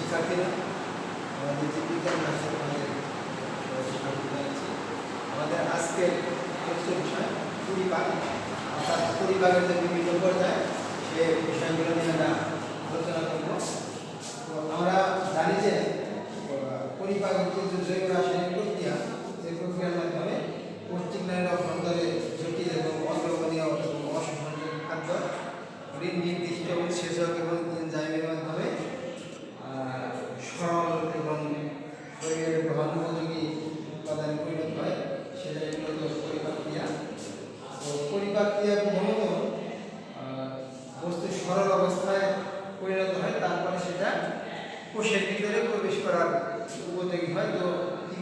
শিক্ষার্থীরা, আমাদের যে বিজ্ঞান ক্লাসে আমাদের আজকের বিষয় পরিপাক, অর্থাৎ পরিপাকের যে বিভিন্ন পর্যায়ে সে বিষয়গুলো নিয়ে আমরা আলোচনা করব। তো আমরা জানি যে পরিপাক হচ্ছে যে জৈব রাসায়নিক প্রক্রিয়া, যে প্রক্রিয়ার মাধ্যমে পৌষ্টিক নারীর অভ্যন্তরে জটিল এবং অগ্রগণীয় এবং অসংখ্য খাদ্য নির্দিষ্ট উৎসেচক এবং এনজাইমের মাধ্যমে সরল এবং শরীরের গ্রহণ উপযোগী উপাদানে পরিণত হয়, সেটাই মূলত পরিপাক ক্রিয়া। তো পরিপাক ক্রিয়া প্রথমত বস্তু সরল অবস্থায় পরিণত হয়, তারপরে সেটা কোষের ভিতরে প্রবেশ করার উপযোগী হয়। তো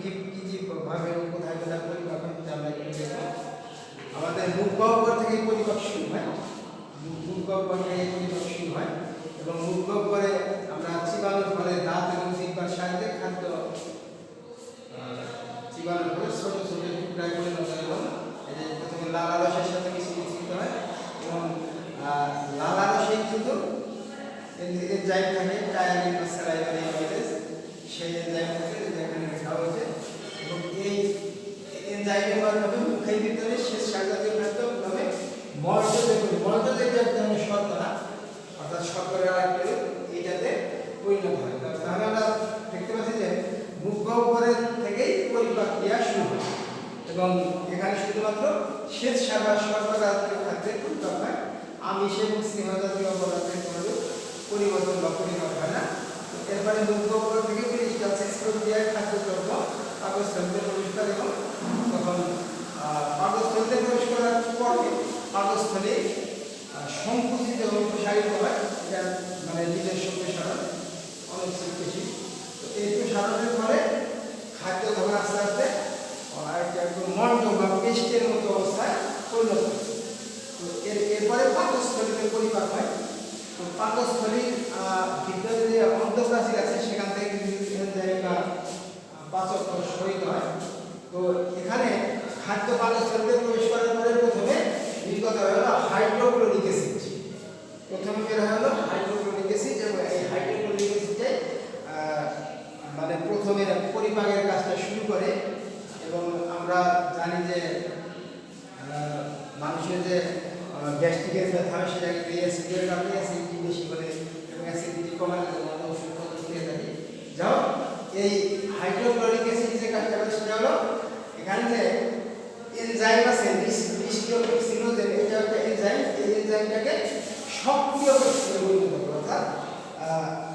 কি ভাবে কোথায় কোথায় পরিপাক হয় আমরা একটু দেখব। আমাদের মুখ গহ্বর থেকে পরিপাক শুরু হয়, মুখ গহ্বর থেকে পরিপাক শুরু হয় এবং মুখ গহ্বরে আমরা চিবানোর ফলে দাঁত এবং জিহ্বার সাহায্যে খাদ্য চিবানোর ফলে ছোট ছোট টুকরায় পরিণত হয় এবং প্রথমে লালারসের সাথে মিশ্রিত হয় এবং লালারসে কিন্তু এনজাইম থাকে, টায়ারিন বা স্যালাইভারি অ্যামাইলেজ, সেই এনজাইম থাকে যেখানে লেখা হয়েছে এবং এই এনজাইমের মাধ্যমে মুখের ভিতরে শেষ জাতীয় খাদ্য প্রথমে মলজ যে এক ধরনের শর্করা, অর্থাৎ শর্করা এইটাতে পরিণত হয়। তাহলে আমরা দেখতে পাচ্ছি যে মুখ গহ্বরের থেকেই পরিপাক ক্রিয়া শুরু হয় এবং এখানে শুধুমাত্র শেষ শর্করা খাদ্যের পরিপাক হয়, আমিষ এবং স্নেহ জাতীয় পদার্থের কোনো পরিবর্তন বা পরিপাক হয় না। এরপরে মুখ গহ্বর থেকে পেরিস্টালসিস প্রক্রিয়ায় খাদ্যদ্রব্য পাকস্থলীতে প্রবেশ করে এবং তখন পাকস্থলীতে প্রবেশ করার পরে পাকস্থলী সংকুচিত এবং প্রসারিত হয়, এটা মানে নিজস্ব প্রসারণ, অনেক বেশি। তো এই প্রসারণের ফলে খাদ্য তখন আস্তে আস্তে একদম মন্ড বা পেস্টের মতো অবস্থায় পরিণত হয়। তো এরপরে পাকস্থলীতে পরিপাক হয়। তো পাকস্থলীর ভিতরে যে অন্তঃপ্রাচীর আছে সেখান থেকে পাচক শহীদ হয়। তো এখানে খাদ্য পাকস্থলীতে প্রবেশ করার পরে প্রথমে নির্গত হলো হাইড্রোক্লোরিক অ্যাসিড, প্রথমে বের হলো হাইড্রোক্লোরিক অ্যাসিড এবং এই হাইড্রোক্লোরিক অ্যাসিডে মানে প্রথমে পরিপাকের কাজটা শুরু করে এবং আমরা জানি যে মানুষের যে গ্যাস্ট্রিকের ব্যথা হয় সেটাকে এই অ্যাসিডের কারণে অ্যাসিডিটি বেশি করে এবং অ্যাসিডিটি কমানোর জন্য আমরা ওষুধপত্র দিয়ে থাকি। যাও এই হাইড্রোক্লোরিক অ্যাসিড যে কাজটা করে সেটা হলো এখানে যে এনজাইম আছে নিষ্ক্রিয় পেপসিনোজেন, এটা একটা এনজাইম, এই এনজাইমটাকে সক্রিয় পেপসিনে পরিণত করে, অর্থাৎ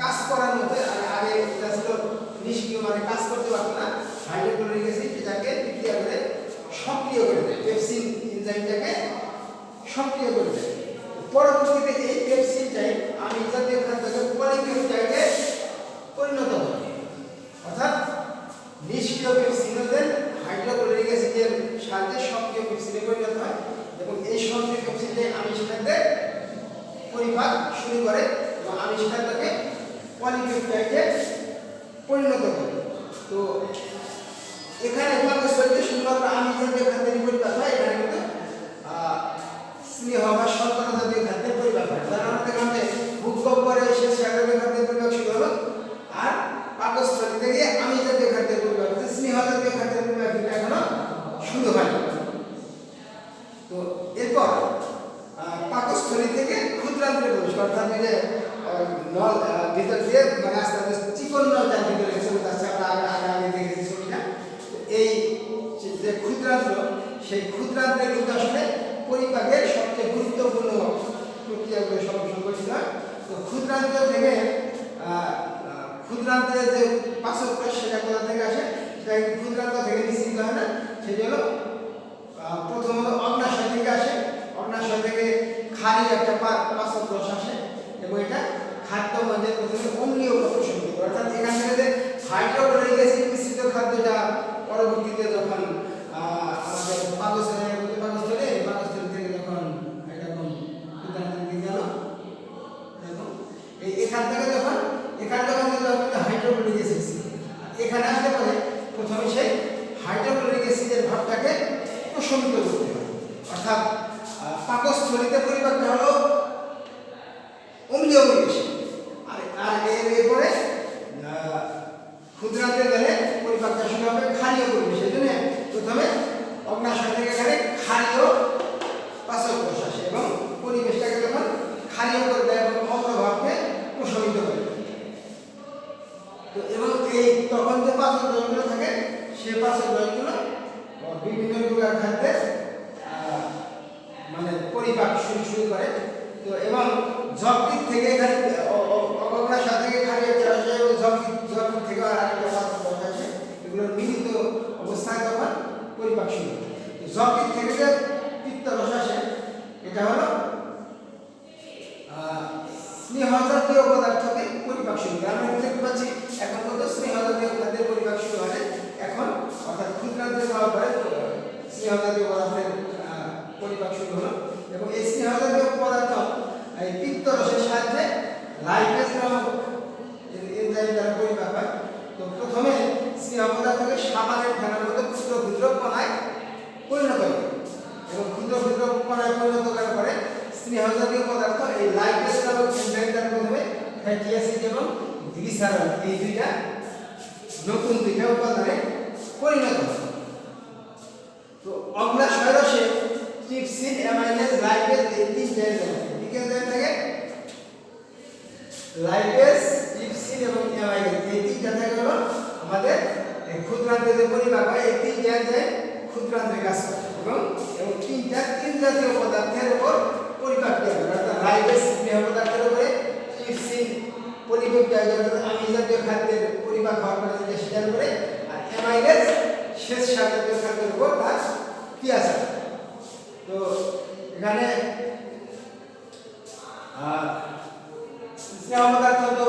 কাজ করার মতো। আগে এটা ছিল নিষ্ক্রিয়, মানে কাজ করতে পারতো না। হাইড্রোক্লোরিক অ্যাসিড এটাকে বিক্রিয়া করে সক্রিয় করে দেয়, পেপসিন এনজাইমটাকে সক্রিয় করে দেয়। পরবর্তীতে এই পেপসিনটাই আমিষ জাতীয় খাদ্যকে পলিপেপটাইডে পরিণত করে, অর্থাৎ নিষ্ক্রিয় পেপসিনোজেন হাইড্রোক্লোরিক অ্যাসিডের সাথে সক্রিয় পেপসিনে পরিণত হয় এবং এই সক্রিয় পেপসিনে আমিষ খাদ্যে পরিপাক শুরু করে এবং আমিষ খাদ্যকে পলিপেপটাইডে পরিণত করে। তো এখানে পাকস্থলীতে শুধুমাত্র আমিষ জাতীয় খাদ্যের পরিপাক হয়, এখানে কিন্তু স্নেহ বা শর্করা জাতীয় খাদ্যের পরিপাক হয়। সাধারণত এখানে মুখ গহ্বরে শেষ জাতীয় খাদ্যের পরিপাক শুরু হলো আর পাকস্থলী থেকে আমিষ জাতীয় খাদ্যের পরিপাক হচ্ছে, স্নেহ জাতীয় খাদ্যের পরিপাক কিন্তু এখনো শুরু হয়। তো এরপর পাকস্থলী থেকে ক্ষুদ্রান্ত্রে প্রবেশ, অর্থাৎ যে নল ভিতর দিয়ে মানে আস্তে আস্তে চিকন নল যার ভিতরে চলে যাচ্ছে, আমরা আগে দেখেছি ছবিটা। তো এই যে ক্ষুদ্রান্ত্র, সেই ক্ষুদ্রান্ত্রে কিন্তু আসলে পরিপাকের সবচেয়ে গুরুত্বপূর্ণ প্রক্রিয়াগুলো সমাবেশন করেছিল। তো ক্ষুদ্রান্ত্র থেকে ক্ষুদ্রান্ত্রের যে পাচক সেটা কোথা থেকে আসে, সেটা ক্ষুদ্রান্ত্র থেকে নিশ্চিত হয় না, সেটা হলো প্রথমত অগ্নাশয় থেকে আসে। অগ্নাশয় থেকে খারির একটা পাচক রস আসে এবং এটা খাদ্য মধ্যে প্রথমে অম্লীয় প্রশোষণ করে, অর্থাৎ এখান থেকে যে হাইড্রোক্লোরিক অ্যাসিড মিশ্রিত খাদ্যটা পরবর্তীতে যখন আমাদের পাকস্থলী থেকে যখন এরকম ক্ষুদ্রান্ত্রের দিকে গেল এবং এখান থেকে যখন হাইড্রোক্লোরিক অ্যাসিড এখানে আসতে পারে, প্রথমে সেই হাইড্রোক্লোরিক অ্যাসিডের ভাবটাকে প্রশমিত করতে হবে, অর্থাৎ পাকস্থলীতে পরিপাকটা হলো অম্লীয় পরিবেশ। আর এরপরে সেই পাশের রসগুলো বিভিন্ন প্রকার খাদ্যের মানে পরিপাক শুরু করে। তো এবং যকৃৎ থেকে এখানে অগ্নাশয় থেকে খাদ্য আসে এবং যকৃৎ থেকে আরেকটা পাত্র বসা আছে, এগুলোর মিলিত অবস্থায় তখন পরিপাক শুরু হয়। যকৃৎ থেকে যে পিত্ত রস আসে এটা হলো স্নেহ জাতীয় পদার্থকে পরিপাক শুরু করে। আমরা দেখতে পাচ্ছি এখন পর্যন্ত স্নেহ জাতীয় খাদ্যের পরিপাক শুরু হয় এখন, অর্থাৎ ক্ষুদ্রান্তে যাওয়ার পরে স্নেহ জাতীয় পদার্থের পরিপাক শুরু হলো এবং এই স্নেহ জাতীয় পদার্থ এই পিত্ত রসের সাহায্যে লাইপেজ নামক এনজাইম দ্বারা পরিপাক হয়। তো প্রথমে স্নেহ পদার্থকে সাবানের ফেনার মধ্যে ক্ষুদ্র ক্ষুদ্র কণায় পরিণত করে এবং ক্ষুদ্র ক্ষুদ্র কণায় পরিণত করার পরে স্নেহ জাতীয় পদার্থ এই লাইপেজ নামক এনজাইম দ্বারা প্রথমে ফ্যাটি অ্যাসিড এবং গ্লিসারল এই দুইটা নতুন দুইটা উপাদানে পরিণত হয়। তো অগ্নাশয় রসে ট্রিপসিন, অ্যামাইলেজ, লাইপেজ এই তিনটা এনজাইম থাকে। লাইপেজ, ট্রিপসিন এবং অ্যামাইলেজ এই তিনটা থাকে হলো আমাদের ক্ষুদ্রান্তে যে পরিপাক হয় এই তিনটা এনজাইম ক্ষুদ্রান্তে কাজ করে এবং তিন জাতীয় পদার্থের উপর পরিপাক করে। অর্থাৎ লাইপেজ স্নেহ পদার্থের উপরে, ট্রিপসিন পলিপেপটাইড অর্থাৎ আমিষ জাতীয় খাদ্যের পরিপাক হওয়ার পরে সেটার উপরে, আর অ্যামাইলেজ শেষ জাতীয় খাদ্যের উপর তার ক্রিয়া চালায়। তো এখানে স্নেহ পদার্থ তো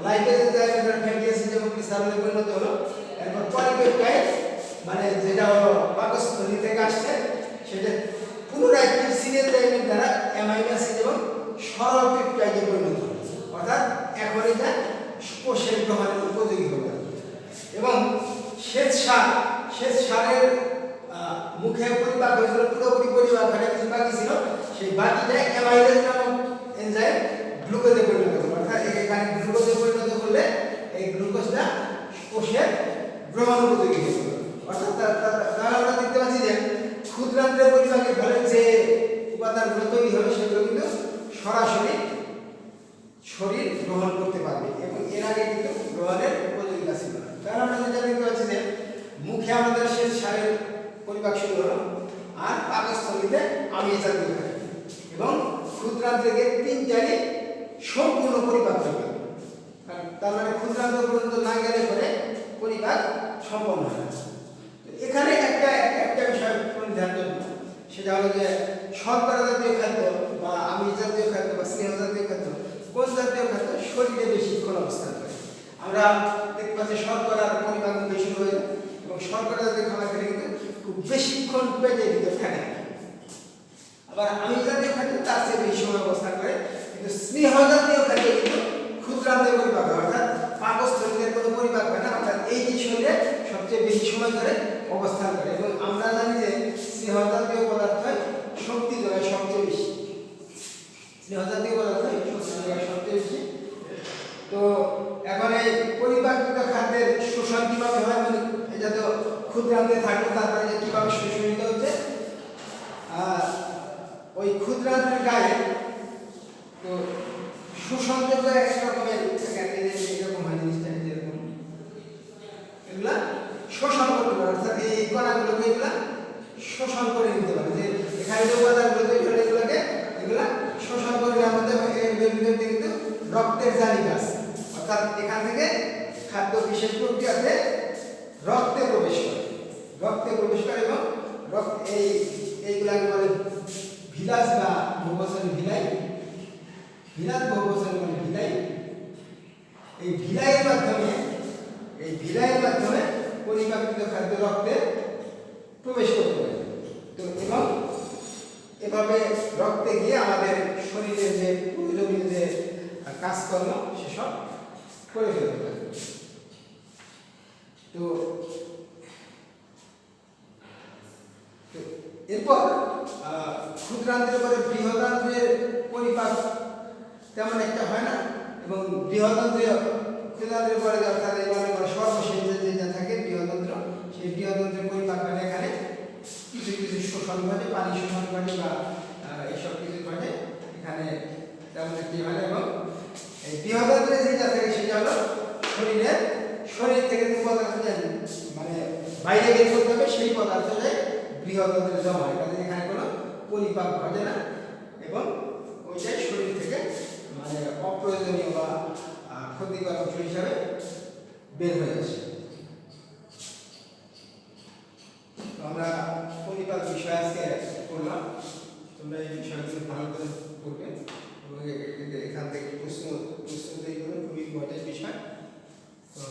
লাইপেজ এনজাইম ফ্যাটি অ্যাসিড এবং গ্লিসারলে পরিণত হলো। এরপর পলিপেপটাইড মানে যেটা হলো পাকস্থলী থেকে আসছে সেটা পুনরায় ট্রিপসিন এনজাইমের দ্বারা অ্যামাইনো অ্যাসিড এবং সরল পেপটাইডে পরিণত হলো। অর্থাৎ এখন এটা কোষের গ্রহণের উপযোগী হবে এবং শ্বেত সারের মুখে পরিপাক হয়েছিল, পুরোপুরি পরিপাক হয়ে কিছু বাকি ছিল, সেই বাকিটা অ্যামাইলেজ নামক এনজাইম গ্লুকোজে পরিণত করবে। অর্থাৎ এখানে গ্লুকোজে পরিণত করলে এই গ্লুকোজটা কোষের গ্রহণ উপযোগী হয়ে যাবে। অর্থাৎ তাহলে আমরা দেখতে পাচ্ছি যে ক্ষুদ্রান্তের পরিপাকের ফলে যে উপাদানগুলো তৈরি হবে সেগুলো কিন্তু সরাসরি শরীর গ্রহণ করতে পারবে এবং এর আগে কিন্তু গ্রহণের উপযোগিতা ছিল না। কারণ আমরা যেটা দেখতে পাচ্ছি যে মুখে আমাদের শেষ সারের পরিপাক শুরু হলো আর পাকস্থলীতে আমিষ জাতীয় খাদ্য এবং ক্ষুদ্রান্তে গিয়ে তিনটারই সম্পূর্ণ পরিপাক হবে। তার মানে ক্ষুদ্রান্ত পর্যন্ত না গেলে পরে পরিপাক সম্পন্ন হয় না। এখানে একটা বিষয় ধ্যান দেব, সেটা হলো যে শর্করা জাতীয় খাদ্য বা আমিষ জাতীয় খাদ্য বা স্নেহ জাতীয় খাদ্য কোন জাতীয় খাদ্য শরীরে বেশিক্ষণ অবস্থান করে। আমরা দেখতে পাচ্ছি শর্করার পরিমাণ বেশি হয়ে যায় এবং শর্করা জাতীয় খাবার খেলে কিন্তু খুব বেশিক্ষণ পেটের ভিতরে থাকে না। আবার আমিষ জাতীয় খাদ্য তার চেয়ে বেশি সময় অবস্থান করে, কিন্তু স্নেহ জাতীয় খাদ্য কিন্তু ক্ষুদ্রান্তে পরিপাক হয়, অর্থাৎ পাকস্থলীতে কোনো পরিপাক হয় না, অর্থাৎ এই যে শরীরে সবচেয়ে বেশি সময় ধরে অবস্থান করে। এবং আমরা জানি যে স্নেহ জাতীয় পদার্থ শক্তি যোগায় সবচেয়ে বেশি, স্নেহ জাতীয় পদার্থ শক্তি যোগায় সবচেয়ে বেশি। তো এখন এই পরিপাকিত খাদ্যের শোষণ কিভাবে হয়, মানে এটা তো ক্ষুদ্রান্তে থাকবে, তারপরে যে কিভাবে শোষণিত হচ্ছে ওই ক্ষুদ্রান্তের গায়ে তো শোষণযোগ্য এক রকমের এরকম হয় জিনিসটা, যেরকম এগুলা শোষণ করতে পারে, অর্থাৎ এই কণাগুলোকে এগুলা শোষণ করে নিতে পারে। যে এখানে যে উপাদানগুলো তৈরি হলে এগুলা শোষণ করলে আমাদের কিন্তু রক্তের জালিকা আছে, অর্থাৎ এখান থেকে খাদ্য বিশেষ প্রক্রিয়াতে রক্তে প্রবেশ করে এবং এইগুলাকে বলে ভিলাস বা বহুবচন ভিলাই, মানে ভিলাই। এই ভিলাইয়ের মাধ্যমে পরিপাকিত খাদ্য রক্তে প্রবেশ করতে পারে। তো এবং এভাবে রক্তে গিয়ে আমাদের শরীরের যে প্রয়োজনীয় যে কাজকর্ম সেসব করে ফেলতে পারে। তো এরপর ক্ষুদ্রান্তের পরে বৃহদান্ত্রের পরিপাক তেমন একটা হয় না এবং ক্ষুদ্রান্তের পরে অর্থাৎ সর্বশেষ যেটা থাকে বৃহদন্ত্র, সেই বৃহদন্ত্রের পরিপাক হয় এখানে কিছু শোষণ ঘটে, পানি শোষণ ঘটে বা এইসব কিছু ঘটে, এখানে তেমন একটি হয় না। এবং এই বৃহদন্ত্রে যেটা থাকে সেটা হলো শরীর থেকে যে পদার্থ মানে বাইরে বের করতে হবে, সেই পদার্থটা বৃহদান্ত্রে জমা হয়, কাজে এখানে কোনো পরিপাক ঘটে না এবং ওইটাই শরীর থেকে মানে অপ্রয়োজনীয় বা ক্ষতিকর অংশ হিসাবে বের হয়ে আসে। আমরা পরিপাক বিষয় আজকে করলাম, তোমরা এই বিষয়গুলো ভালো করে করবে এবং এখান থেকে প্রশ্ন তৈরি করবে, খুবই ইম্পর্টেন্ট বিষয়। তো